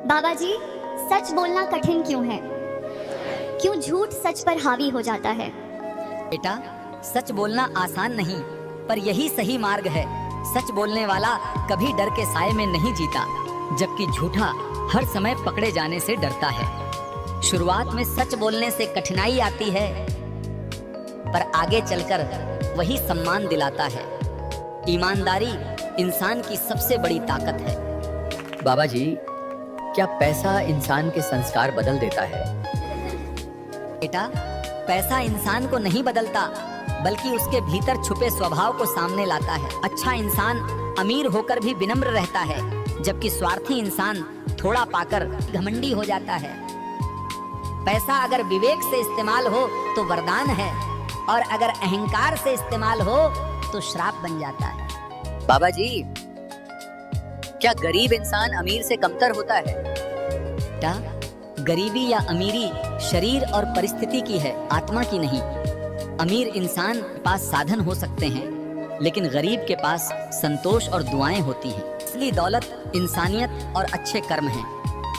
बाबा जी, सच बोलना कठिन क्यों है? क्यों झूठ सच पर हावी हो जाता है? बेटा, सच बोलना आसान नहीं, पर यही सही मार्ग है। सच बोलने वाला कभी डर के साए में नहीं जीता, जबकि झूठा हर समय पकड़े जाने से डरता है। शुरुआत में सच बोलने से कठिनाई आती है, पर आगे चलकर वही सम्मान दिलाता है। ईमानदारी इंसान की सबसे बड़ी ताकत है। बाबा जी, क्या पैसा इंसान के संस्कार बदल देता है? बेटा, पैसा इंसान को नहीं बदलता, बल्कि उसके भीतर छुपे स्वभाव को सामने लाता है। अच्छा इंसान अमीर होकर भी विनम्र रहता है, जबकि स्वार्थी इंसान थोड़ा पाकर घमंडी हो जाता है। पैसा अगर विवेक से इस्तेमाल हो तो वरदान है, और अगर अहंकार से इस्तेमाल हो तो श्राप बन जाता है। बाबा जी, क्या गरीब इंसान अमीर से कमतर होता है? बेटा, गरीबी या अमीरी शरीर और परिस्थिति की है, आत्मा की नहीं। अमीर इंसान के पास साधन हो सकते हैं, लेकिन गरीब के पास संतोष और दुआएं होती हैं। असली दौलत इंसानियत और अच्छे कर्म हैं।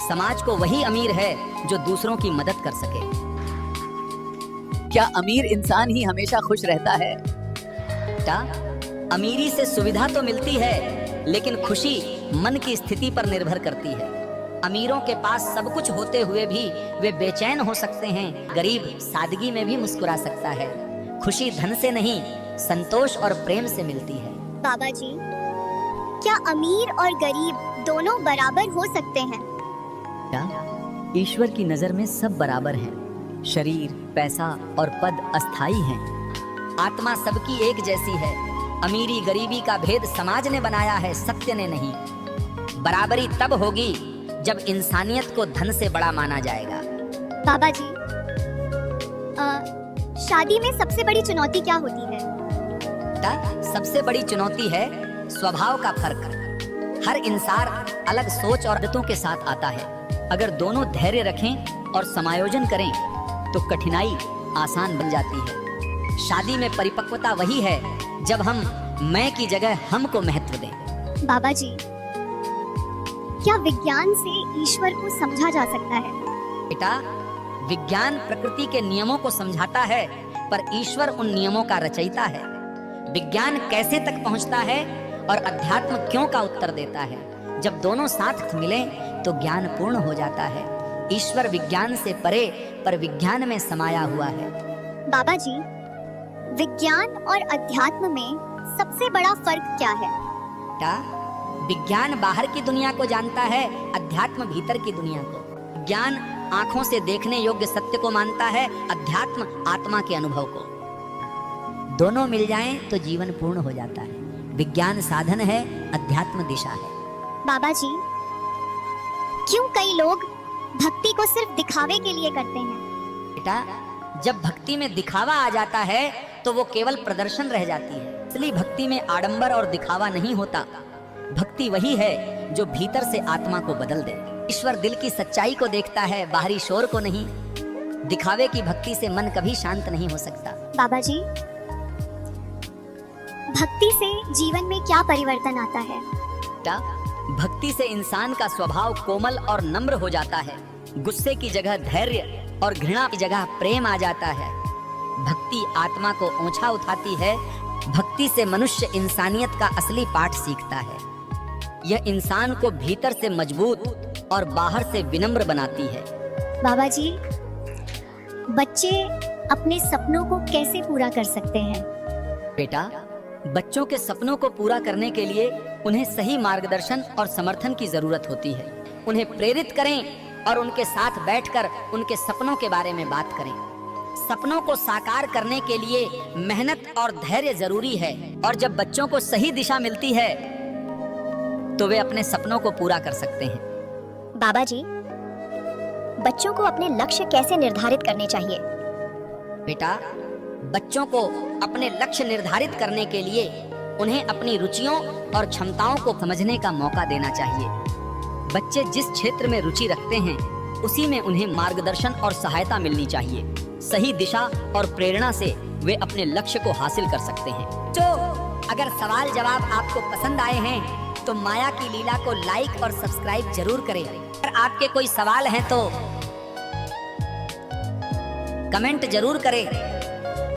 समाज को वही अमीर है जो दूसरों की मदद कर सके। क्या अमीर इंसान ही हमेशा खुश रहता है? बेटा, अमीरी से सुविधा तो मिलती है, लेकिन खुशी मन की स्थिति पर निर्भर करती है। अमीरों के पास सब कुछ होते हुए भी वे बेचैन हो सकते हैं। गरीब सादगी में भी मुस्कुरा सकता है। खुशी धन से नहीं, संतोष और प्रेम से मिलती है। बाबा जी, क्या अमीर और गरीब दोनों बराबर हो सकते हैं? बेटा, ईश्वर की नजर में सब बराबर हैं। शरीर, पैसा और पद अस्थाई हैं। आत्मा सबकी एक जैसी है। अमीरी गरीबी का भेद समाज ने बनाया है, सत्य ने नहीं। बराबरी तब होगी जब इंसानियत को धन से बड़ा माना जाएगा। बाबा जी, शादी में सबसे बड़ी चुनौती क्या होती है? बेटा, सबसे बड़ी चुनौती है स्वभाव का फर्क। हर इंसान अलग सोच और आदतों के साथ आता है। अगर दोनों धैर्य रखें और समायोजन करें तो कठिनाई आसान बन जाती है। शादी में परिपक्वता वही है जब हम मैं की जगह हम को महत्व दें। बाबा जी, क्या विज्ञान से ईश्वर को समझा जा सकता है? बेटा, विज्ञान प्रकृति के नियमों को समझाता है, पर ईश्वर उन नियमों का रचयिता है। विज्ञान कैसे तक पहुंचता है और अध्यात्म क्यों का उत्तर देता है। जब दोनों साथ मिलें तो ज्ञान पूर्ण हो जाता है। ईश्वर विज्ञान से परे, पर विज्ञान में समाया हुआ है। बाबा जी, विज्ञान और अध्यात्म में सबसे बड़ा फर्क क्या है? बेटा, विज्ञान बाहर की दुनिया को जानता है, अध्यात्म भीतर की दुनिया को। ज्ञान आंखों से देखने योग्य सत्य को मानता है, अध्यात्म आत्मा के अनुभव को। दोनों मिल जाएं तो जीवन पूर्ण हो जाता है। विज्ञान साधन है, अध्यात्म दिशा है। बाबा जी, क्यों कई लोग भक्ति को सिर्फ दिखावे के लिए करते हैं? बेटा, जब भक्ति में दिखावा आ जाता है तो वो केवल प्रदर्शन रह जाती है। असली भक्ति में आडंबर और दिखावा नहीं होता। भक्ति वही है जो भीतर से आत्मा को बदल दे। ईश्वर दिल की सच्चाई को देखता है, बाहरी शोर को नहीं। दिखावे की भक्ति से मन कभी शांत नहीं हो सकता। बाबा जी, भक्ति से जीवन में क्या परिवर्तन आता है? बेटा, भक्ति से इंसान का स्वभाव कोमल और नम्र हो जाता है। गुस्से की जगह धैर्य और घृणा की जगह प्रेम आ जाता है। भक्ति आत्मा को ऊंचा उठाती है। भक्ति से मनुष्य इंसानियत का असली पाठ सीखता है। यह इंसान को भीतर से मजबूत और बाहर से विनम्र बनाती है। बाबा जी, बच्चे अपने सपनों को कैसे पूरा कर सकते हैं? बेटा, बच्चों के सपनों को पूरा करने के लिए उन्हें सही मार्गदर्शन और समर्थन की जरूरत होती है। उन्हें प्रेरित करें और उनके साथ बैठकर उनके सपनों के बारे में बात करें। सपनों को साकार करने के लिए मेहनत और धैर्य जरूरी है, और जब बच्चों को सही दिशा मिलती है तो वे अपने सपनों को पूरा कर सकते हैं। बाबा जी, बच्चों को अपने लक्ष्य कैसे निर्धारित करने चाहिए? बेटा, बच्चों को अपने लक्ष्य निर्धारित करने के लिए उन्हें अपनी रुचियों और क्षमताओं को समझने का मौका देना चाहिए। बच्चे जिस क्षेत्र में रुचि रखते हैं उसी में उन्हें मार्गदर्शन और सहायता मिलनी चाहिए। सही दिशा और प्रेरणा से वे अपने लक्ष्य को हासिल कर सकते हैं। तो अगर सवाल जवाब आपको पसंद आए हैं तो माया की लीला को लाइक और सब्सक्राइब जरूर करें। और अगर आपके कोई सवाल हैं तो कमेंट जरूर करें।